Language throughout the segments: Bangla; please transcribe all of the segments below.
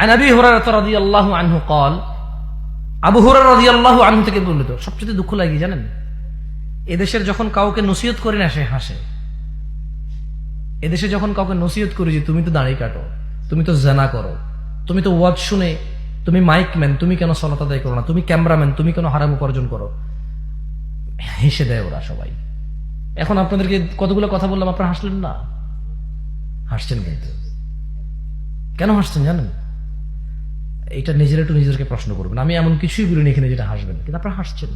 عن أبي هريرة رضي الله عنه قال আবু হুরায়রা রাদিয়াল্লাহু আনহু থেকে বর্ণিত। সবচেয়ে দুঃখ লাগে জানেন, এদেশের যখন কাউকে নসিহত করি না সে হাসে। এদেশে যখন কাউকে নসিহত করি যে তুমি তো দাড়ি কাটো, তুমি তো জেনা করো, তুমি তো ওয়াজ শুনে, তুমি মাইকম্যান, তুমি কেন সালাত আদায় করো না, তুমি ক্যামেরাম্যান, তুমি কেন হারাম উপার্জন করো, হেসে দেয় ওরা সবাই। এখন আপনাদেরকে কতগুলো কথা বললাম, আপনারা হাসলেন না? হাসছেন কিন্তু কেন হাসছেন জানেন? এটা নিজের একটু নিজেদেরকে প্রশ্ন করবেন। আমি এমন কিছুই বলিনি এখানে যেটা হাসবেন, কিন্তু আপনারা হাসছেন।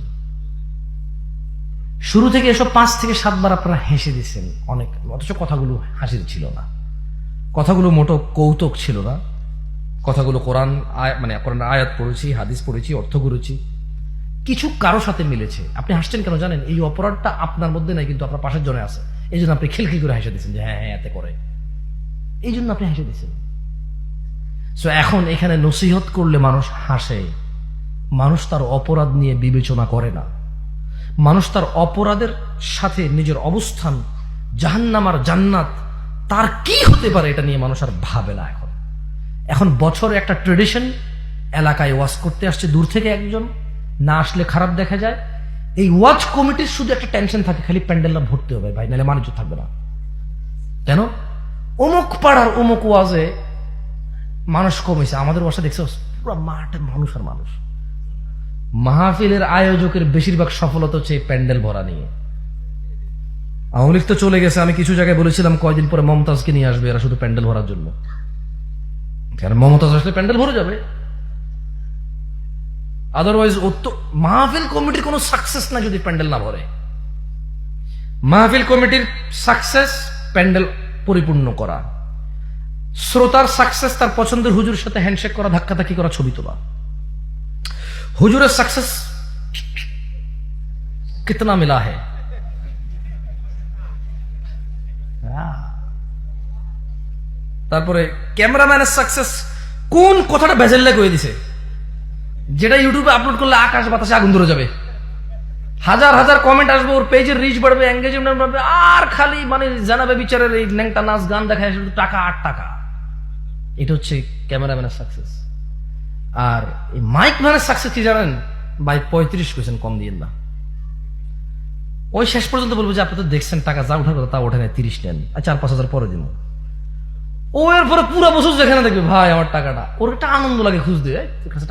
শুরু থেকে এসব 5 থেকে 7 বার আপনারা হেসে দিচ্ছেন অনেক, অথচ কথাগুলো হাসির ছিল না, কথাগুলো মোটো কৌতুক ছিল না, কথাগুলো কোরআন মানে কোরআন আয়াত পড়েছি, হাদিস পড়েছি, অর্থ করেছি, কিছু কারোর সাথে মিলেছে। আপনি হাসছেন কেন জানেন? এই অপরাধটা আপনার মধ্যে নাই, কিন্তু আপনার পাশের জনে আছে। এই জন্য আপনি খিলখিল করে হেসে দিচ্ছেন যে হ্যাঁ হ্যাঁ এতে করে, এই জন্য আপনি হেসে দিচ্ছেন। সো এখন এখানে নসিহত করলে মানুষ হাসে, মানুষ তার অপরাধ নিয়ে বিবেচনা করে না। মানুষ তার অপরাধের সাথে নিজের অবস্থান, জাহান্নাম আর জান্নাত তার কি হতে পারে এটা নিয়ে মানুষ আর ভাবে না। এখন বছরে একটা ট্রেডিশন, এলাকায় ওয়াজ করতে আসছে দূর থেকে একজন, না আসলে খারাপ দেখা যায়। এই ওয়াজ কমিটির শুধু একটা টেনশন থাকে, খালি প্যান্ডেলটা ভর্তি হবে ভাই, নাহলে মানুষ থাকবে না। কেন? অমুক পাড়ার অমুক ওয়াজে মানুষ কমেছে, আমাদের ওয়াজে দেখছো পুরো মাঠে মানুষ আর মানুষ। মাহফিলের আয়োজকের বেশিরভাগ সফলতা হচ্ছে এই প্যান্ডেল ভরা নিয়ে। আওয়ামী লীগ তো চলে গেছে, আমি কিছু জায়গায় বলেছিলাম কয়দিন পরে মমতাজকে নিয়ে আসবে এরা শুধু প্যান্ডেল ভরার জন্য। কারণ মমতাজ আসলে প্যান্ডেল ভরে যাবে, আদারওয়াইজ মাহফিল কমিটির কোনো সাকসেস না যদি প্যান্ডেল না ভরে। মাহফিল কমিটির সাকসেস প্যান্ডেল পরিপূর্ণ করা, শ্রোতার সাকসেস তার পছন্দের হুজুরের সাথে হ্যান্ডশেক করা, ধাক্কাধাক্কি করা, ছবি তোলা। হুজুরের সাকসেস কিতনা মিলা है। তারপরে ক্যামেরাম্যানের সাকসেস কোন কথাটা ভেজাল্লা করে দিছে, যেটা ইউটিউবে আপলোড করলে আকাশ বাতাসে আগুন ধরে যাবে, হাজার হাজার কমেন্ট আসবে, ওর পেজের রিচ বাড়বে, এঙ্গেজমেন্ট বাড়বে, আর খালি মানে জানাবে বিচারের এই ন্যাংটা নাচ গান দেখায় শুধু টাকা আর টাকা। এটা হচ্ছে ক্যামেরাম্যানের সাকসেস। আর এই মাইক ম্যানের সাকসেস কি জানেন ভাই? 35 কোয়েশ্চেন কম দিয়ে না, ওই শেষ পর্যন্ত বলবো যে আপনি তো দেখছেন টাকা যা ওঠার কথা তা ওঠে না, 30 নেন, 4-5 হাজার পরে দিন। ও এরপরে পুরো বছর যেখানে দেখবে ভাই আমার টাকাটা, ওর একটা আনন্দ লাগে খুঁজতে।